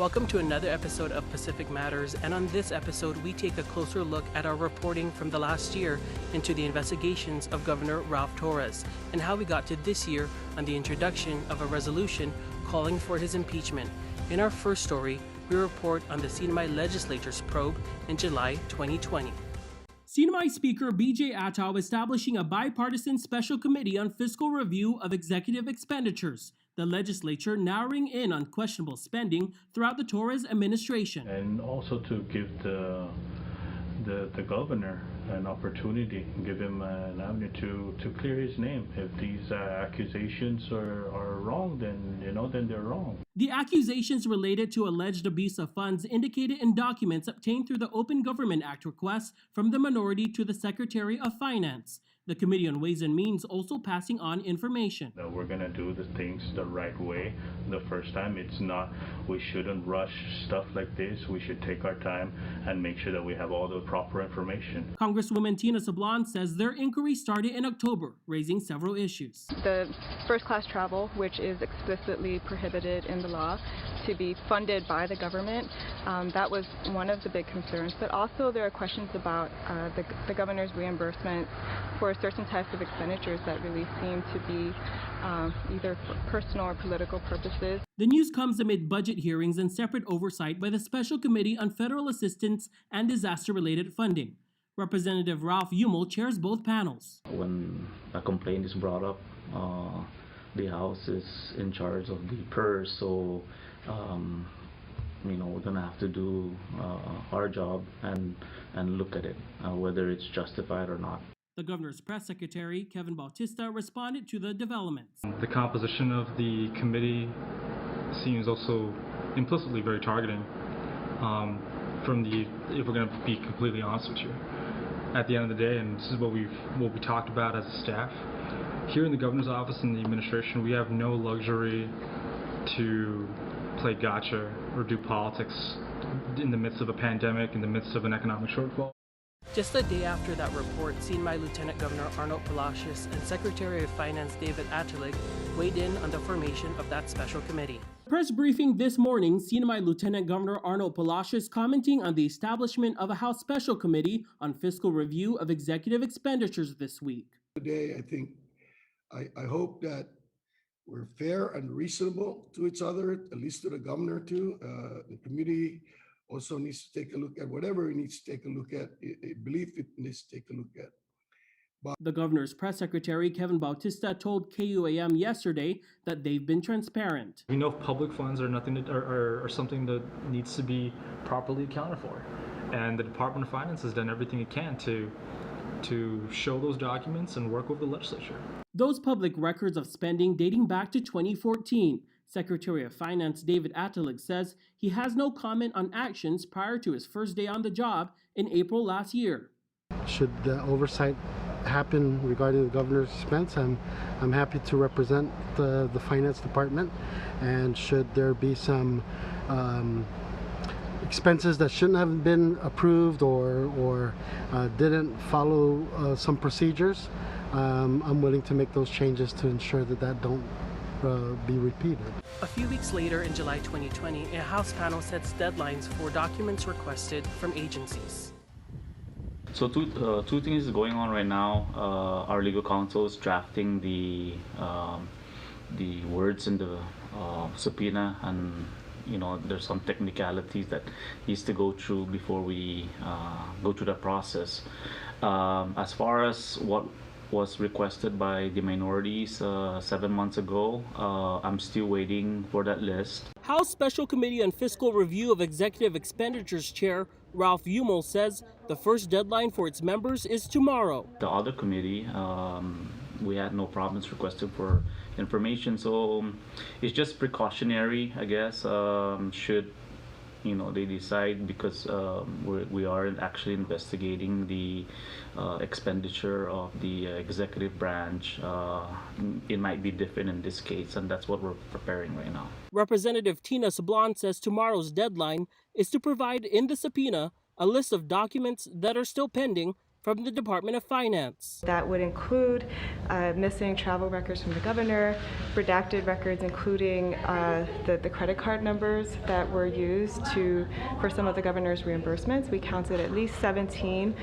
Welcome to another episode of Pacific Matters, and on this episode, we take a closer look at our reporting from the last year into the investigations of Governor Ralph Torres and how we got to this year on the introduction of a resolution calling for his impeachment. In our first story, we report on the CNMI legislature's probe in July 2020. CNMI Speaker B.J. Ataw establishing a bipartisan special committee on fiscal review of executive expenditures, the legislature narrowing in on questionable spending throughout the Torres administration. And also to give the governor an opportunity, give him an avenue to clear his name. If these accusations are wrong, then they're wrong. The accusations related to alleged abuse of funds indicated in documents obtained through the Open Government Act request from the minority to the Secretary of Finance. The Committee on Ways and Means also passing on information. That we're going to do the things the right way the first time. We shouldn't rush stuff like this. We should take our time and make sure that we have all the proper information. Congresswoman Tina Sablan says their inquiry started in October, raising several issues. The first-class travel, which is explicitly prohibited in the law, to be funded by the government, that was one of the big concerns. But also there are questions about the governor's reimbursement for certain types of expenditures that really seem to be either for personal or political purposes. The news comes amid budget hearings and separate oversight by the Special Committee on Federal Assistance and Disaster-Related Funding. Representative Ralph Torres chairs both panels. When a complaint is brought up, the House is in charge of the purse, so we're going to have to do our job and look at it, whether it's justified or not. The governor's press secretary, Kevin Bautista, responded to the developments. The composition of the committee seems also implicitly very targeting. If we're going to be completely honest with you, at the end of the day, and this is what we talked about as a staff, here in the governor's office and the administration, we have no luxury to play gotcha or do politics in the midst of a pandemic, in the midst of an economic shortfall. Just a day after that report, CNMI Lieutenant Governor Arnold Palacios and Secretary of Finance David Atalig weighed in on the formation of that special committee. Press briefing this morning, CNMI Lieutenant Governor Arnold Palacios commenting on the establishment of a House Special Committee on fiscal review of executive expenditures this week. Today, I hope that we're fair and reasonable to each other, at least to the governor too. The committee also needs to take a look at whatever it needs to take a look at. I believe it needs to take a look at. The governor's press secretary, Kevin Bautista, told KUAM yesterday that they've been transparent. We know public funds are something that needs to be properly accounted for, and the Department of Finance has done everything it can to show those documents and work with the legislature. Those public records of spending dating back to 2014. Secretary of Finance David Atalig says he has no comment on actions prior to his first day on the job in April last year. Should the oversight happen regarding the governor's expense, I'm happy to represent the finance department, and should there be some expenses that shouldn't have been approved or didn't follow some procedures, I'm willing to make those changes to ensure that don't be repeated. A few weeks later in July 2020, a House panel sets deadlines for documents requested from agencies. So two things going on right now. Our legal counsel is drafting the words in the subpoena, and there's some technicalities that needs to go through before we go through the process. As far as what was requested by the minorities 7 months ago, I'm still waiting for that list. House Special Committee on Fiscal Review of Executive Expenditures Chair Ralph Torres says the first deadline for its members is tomorrow. The other committee, we had no problems requesting for information, so it's just precautionary, I guess. Should they decide, because we are actually investigating the expenditure of the executive branch. It might be different in this case, and that's what we're preparing right now. Representative Tina Sablan says tomorrow's deadline is to provide in the subpoena a list of documents that are still pending from the Department of Finance. That would include missing travel records from the governor, redacted records including the credit card numbers that were used for some of the governor's reimbursements. We counted at least 17,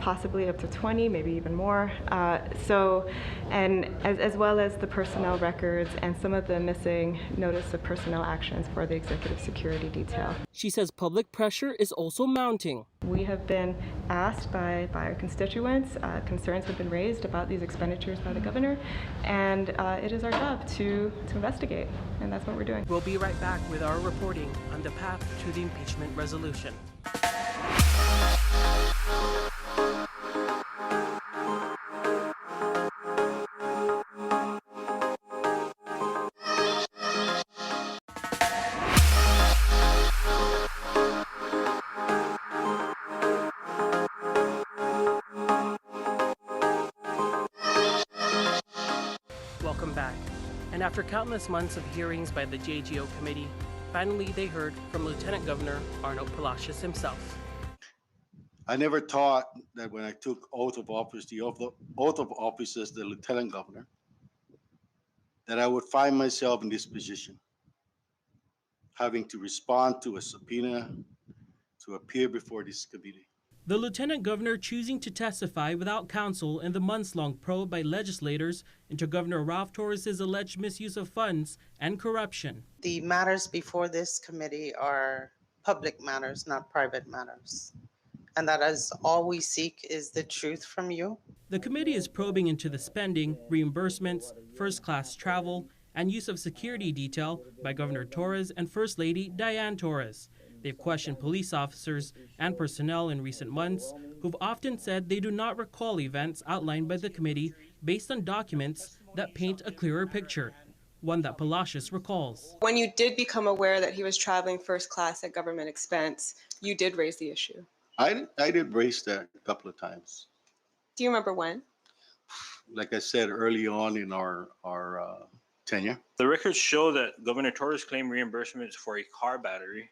possibly up to 20, maybe even more. And as well as the personnel records and some of the missing notice of personnel actions for the executive security detail. She says public pressure is also mounting. We have been asked by our constituents, concerns have been raised about these expenditures by the governor, and it is our job to investigate, and that's what we're doing. We'll be right back with our reporting on the path to the impeachment resolution. Welcome back. And after countless months of hearings by the JGO committee, finally they heard from Lieutenant Governor Arnold Palacios himself. I never thought that when I took oath of office, the oath of office as the Lieutenant Governor, that I would find myself in this position, having to respond to a subpoena to appear before this committee. The Lieutenant Governor choosing to testify without counsel in the months-long probe by legislators into Governor Ralph Torres' alleged misuse of funds and corruption. The matters before this committee are public matters, not private matters. And that is all we seek is the truth from you. The committee is probing into the spending, reimbursements, first-class travel, and use of security detail by Governor Torres and First Lady Diane Torres. They've questioned police officers and personnel in recent months who've often said they do not recall events outlined by the committee based on documents that paint a clearer picture, one that Palacios recalls. When you did become aware that he was traveling first class at government expense, you did raise the issue. I did raise that a couple of times. Do you remember when? Like I said early on in our tenure. The records show that Governor Torres claimed reimbursements for a car battery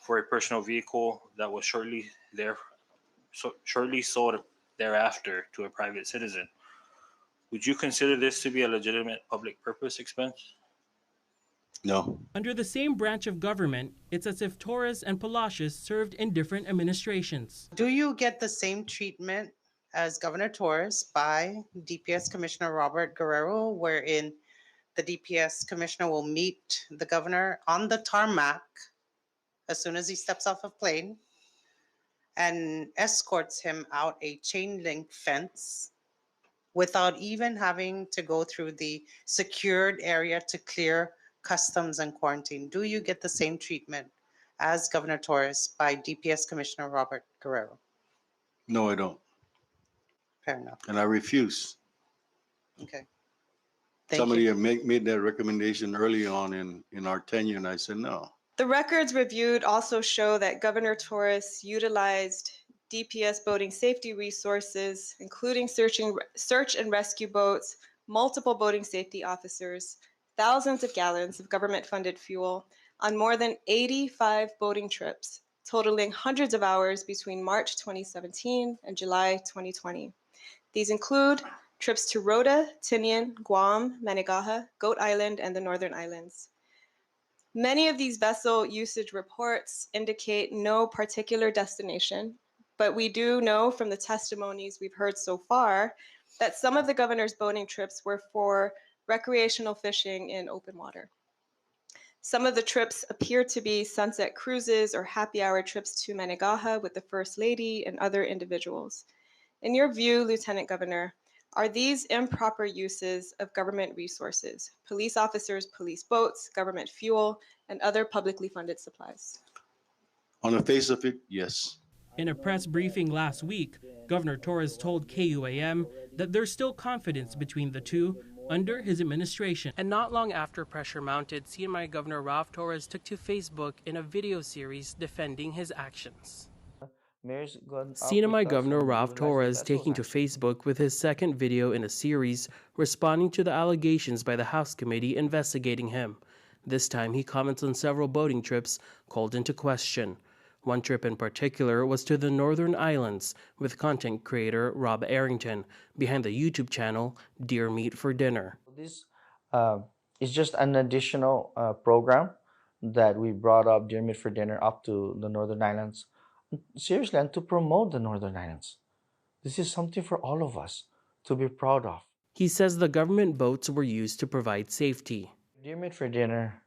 for a personal vehicle that was shortly sold thereafter to a private citizen. Would you consider this to be a legitimate public purpose expense? No. Under the same branch of government, it's as if Torres and Palacios served in different administrations. Do you get the same treatment as Governor Torres by DPS Commissioner Robert Guerrero, wherein the DPS Commissioner will meet the governor on the tarmac as soon as he steps off a plane and escorts him out a chain link fence without even having to go through the secured area to clear customs and quarantine? Do you get the same treatment as Governor Torres by DPS Commissioner Robert Guerrero? No, I don't. Fair enough. And I refuse. Okay. Somebody had made that recommendation early on in our tenure, and I said no. The records reviewed also show that Governor Torres utilized DPS boating safety resources, including search and rescue boats, multiple boating safety officers, thousands of gallons of government-funded fuel on more than 85 boating trips, totaling hundreds of hours between March 2017 and July 2020. These include trips to Rota, Tinian, Guam, Managaha, Goat Island, and the Northern Islands. Many of these vessel usage reports indicate no particular destination, but we do know from the testimonies we've heard so far that some of the governor's boating trips were for recreational fishing in open water. Some of the trips appear to be sunset cruises or happy hour trips to Managaha with the First Lady and other individuals. In your view, Lieutenant Governor, are these improper uses of government resources, police officers, police boats, government fuel, and other publicly funded supplies? On the face of it, yes. In a press briefing last week, Governor Torres told KUAM that there's still confidence between the two under his administration. And not long after pressure mounted, CNMI Governor Ralph Torres took to Facebook in a video series defending his actions. CNMI Governor Ralph Torres taking to Facebook with his second video in a series responding to the allegations by the House committee investigating him. This time he comments on several boating trips called into question. One trip in particular was to the Northern Islands with content creator Rob Arrington behind the YouTube channel Deer Meat for Dinner. This uh, is just an additional program that we brought up Deer Meat for Dinner up to the Northern Islands. Seriously, and to promote the Northern Islands. This is something for all of us to be proud of. He says the government boats were used to provide safety. Deer Meat for Dinner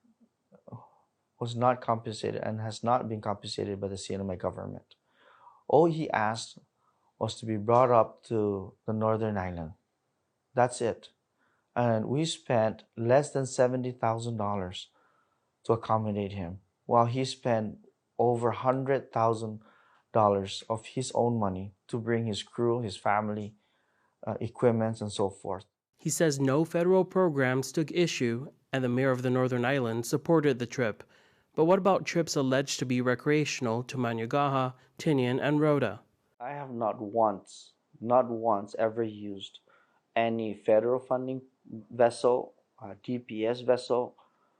was not compensated and has not been compensated by the CNMI government. All he asked was to be brought up to the Northern Island. That's it. And we spent less than $70,000 to accommodate him, while he spent over $100,000 of his own money to bring his crew, his family, equipment, and so forth. He says no federal programs took issue, and the mayor of the Northern Island supported the trip. But what about trips alleged to be recreational to Manglona, Tinian, and Rhoda? I have not once ever used any federal funding vessel, DPS vessel,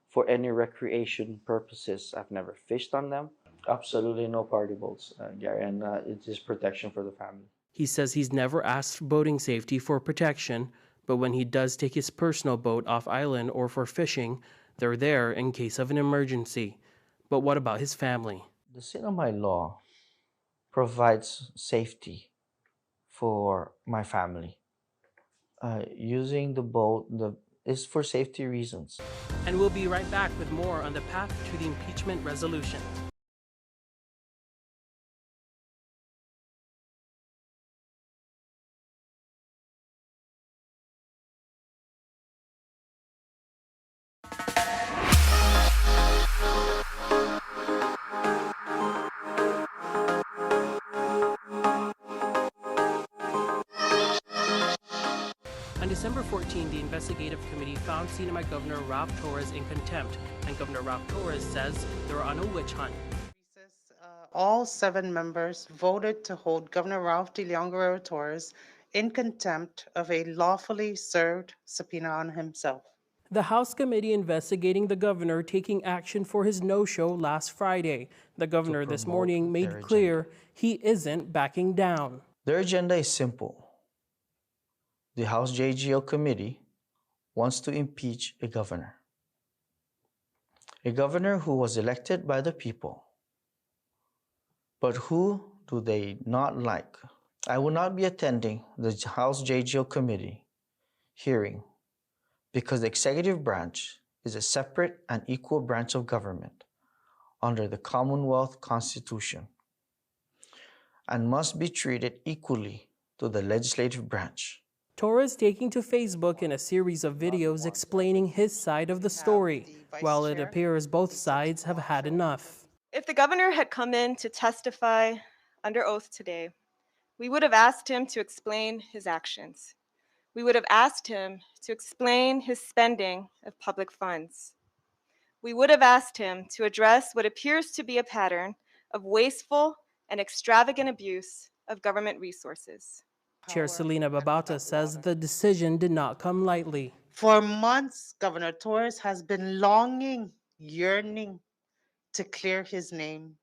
for any recreation purposes. I've never fished on them. Absolutely no party boats, Gary, and it is protection for the family. He says he's never asked boating safety for protection, but when he does take his personal boat off island or for fishing, they're there in case of an emergency. But what about his family? The CNMI law provides safety for my family. Using the boat is for safety reasons. And we'll be right back with more on the path to the impeachment resolution. On December 14, the investigative committee found CNMI Governor Ralph Torres in contempt, and Governor Ralph Torres says they're on a witch hunt. All 7 members voted to hold Governor Ralph Torres in contempt of a lawfully served subpoena on himself. The House committee investigating the governor taking action for his no-show last Friday. The governor this morning made clear he isn't backing down. Their agenda is simple. The House JGO committee wants to impeach a governor who was elected by the people. But who do they not like? I will not be attending the House JGO committee hearing because the executive branch is a separate and equal branch of government under the Commonwealth Constitution and must be treated equally to the legislative branch. Torres taking to Facebook in a series of videos explaining his side of the story, while it appears both sides have had enough. If the governor had come in to testify under oath today, we would have asked him to explain his actions. We would have asked him to explain his spending of public funds. We would have asked him to address what appears to be a pattern of wasteful and extravagant abuse of government resources. Chair Selena Babauta says the decision did not come lightly. For months, Governor Torres has been longing, yearning to clear his name.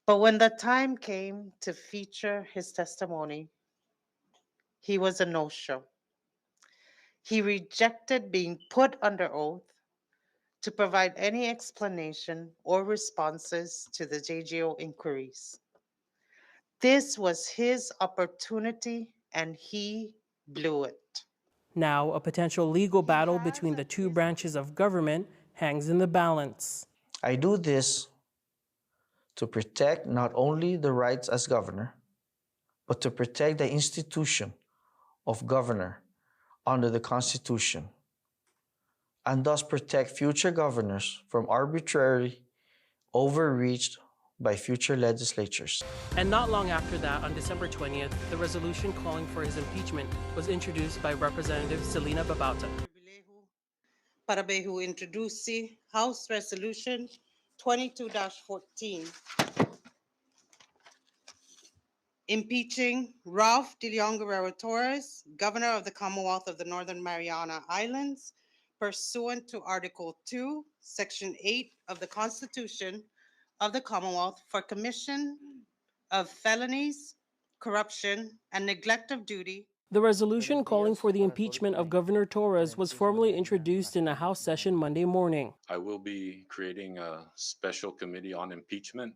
But when the time came to feature his testimony, he was a no-show. He rejected being put under oath to provide any explanation or responses to the JGO inquiries. This was his opportunity, and he blew it. Now, a potential legal battle between the two branches of government hangs in the balance. I do this to protect not only the rights as governor, but to protect the institution of governor under the Constitution, and thus protect future governors from arbitrary overreach by future legislatures. And not long after that, on December 20th, the resolution calling for his impeachment was introduced by Representative Selena Babauta. Parabehu introduce House Resolution 22-14, impeaching Ralph Torres, Governor of the Commonwealth of the Northern Mariana Islands, pursuant to Article 2, Section 8 of the Constitution of the Commonwealth for commission of felonies, corruption, and neglect of duty. The resolution calling for the impeachment of Governor Torres was formally introduced in a House session Monday morning. I will be creating a special committee on impeachment,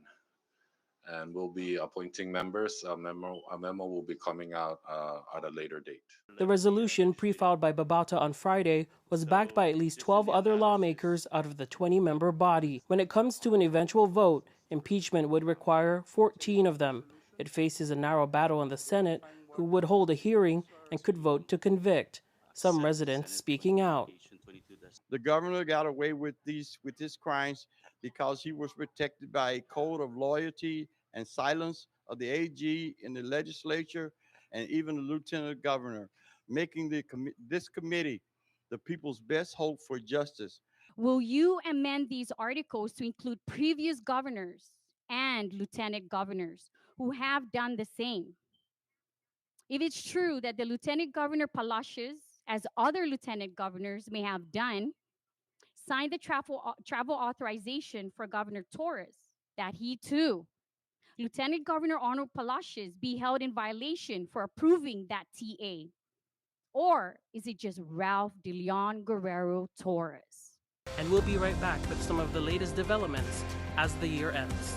and we'll be appointing members. A memo will be coming out at a later date. The resolution, pre-filed by Babata on Friday, was backed by at least 12 other lawmakers out of the 20-member body. When it comes to an eventual vote, impeachment would require 14 of them. It faces a narrow battle in the Senate, who would hold a hearing and could vote to convict. Some residents speaking out. The governor got away with these crimes because he was protected by a code of loyalty and silence of the AG in the legislature and even the lieutenant governor, making this committee the people's best hope for justice. Will you amend these articles to include previous governors and lieutenant governors who have done the same? If it's true that the Lieutenant Governor Palacios, as other lieutenant governors may have done, signed the travel authorization for Governor Torres, that he too, Lieutenant Governor Arnold Palacios, be held in violation for approving that TA? Or is it just Ralph De Leon Guerrero Torres? And we'll be right back with some of the latest developments as the year ends.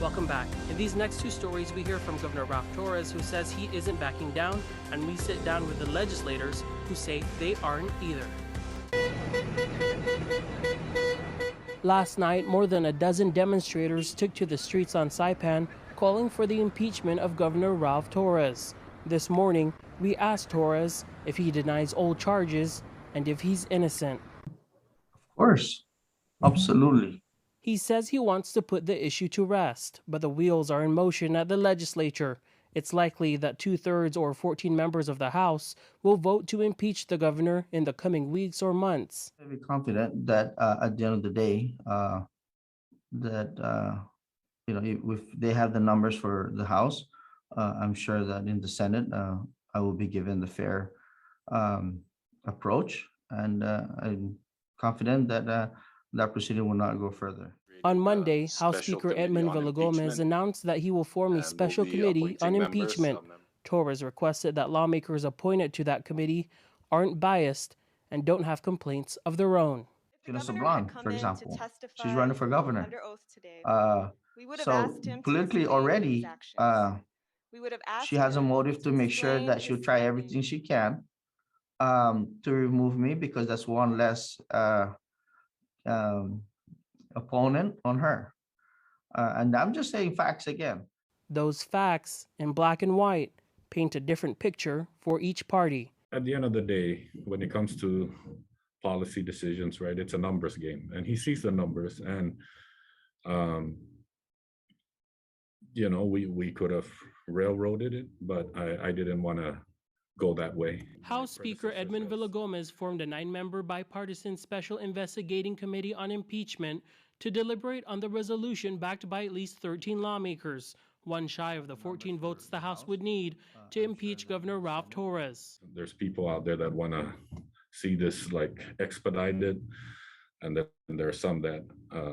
Welcome back. In these next two stories, we hear from Governor Ralph Torres, who says he isn't backing down, and we sit down with the legislators who say they aren't either. Last night, more than a dozen demonstrators took to the streets on Saipan, calling for the impeachment of Governor Ralph Torres. This morning, we asked Torres if he denies old charges and if he's innocent. Of course, absolutely. He says he wants to put the issue to rest, but the wheels are in motion at the legislature. It's likely that 2/3 or 14 members of the House will vote to impeach the governor in the coming weeks or months. I'm very confident that at the end of the day, if they have the numbers for the House, I'm sure that in the Senate, I will be given the fair approach, and I'm confident that that proceeding will not go further. On Monday, House Speaker Edmund Villagomez announced that he will form a special committee on impeachment. Torres requested that lawmakers appointed to that committee aren't biased and don't have complaints of their own. Tina Sablan, for example, she's running for governor. So politically already, she has a motive to make sure that she'll try everything she can to remove me, because that's one less opponent on her. And I'm just saying facts again. Those facts, in black and white, paint a different picture for each party. At the end of the day, when it comes to policy decisions, right, it's a numbers game. And he sees the numbers, and, we could have railroaded it, but I didn't want to go that way. House Speaker Edmund Villagomez formed a 9-member bipartisan special investigating committee on impeachment to deliberate on the resolution backed by at least 13 lawmakers, one shy of the 14 votes the House would need to impeach Governor Ralph Torres. There's people out there that want to see this expedited, and then there are some that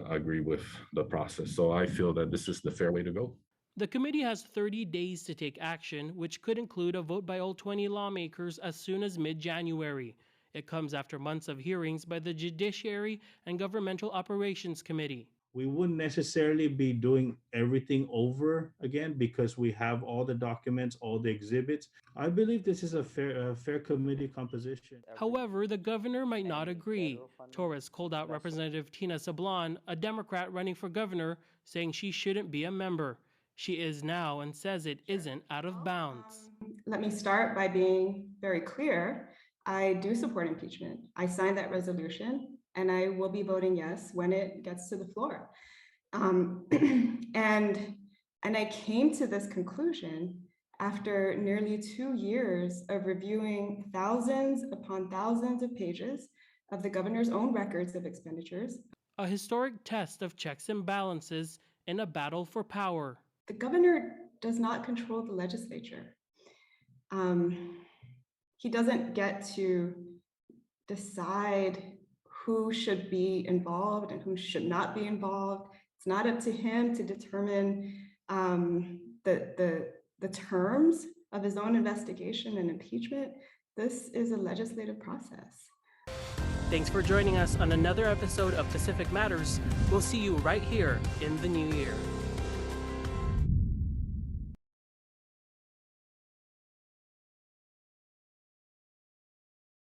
agree with the process. So I feel that this is the fair way to go. The committee has 30 days to take action, which could include a vote by all 20 lawmakers as soon as mid-January. It comes after months of hearings by the Judiciary and Governmental Operations Committee. We wouldn't necessarily be doing everything over again because we have all the documents, all the exhibits. I believe this is a fair committee composition. However, the governor might not agree. Torres called out Representative Tina Sablan, a Democrat running for governor, saying she shouldn't be a member. She is now and says it isn't out of bounds. Let me start by being very clear. I do support impeachment. I signed that resolution, and I will be voting yes when it gets to the floor. And I came to this conclusion after nearly 2 years of reviewing thousands upon thousands of pages of the governor's own records of expenditures. A historic test of checks and balances in a battle for power. The governor does not control the legislature. He doesn't get to decide who should be involved and who should not be involved. It's not up to him to determine the terms of his own investigation and impeachment. This is a legislative process. Thanks for joining us on another episode of Pacific Matters. We'll see you right here in the new year.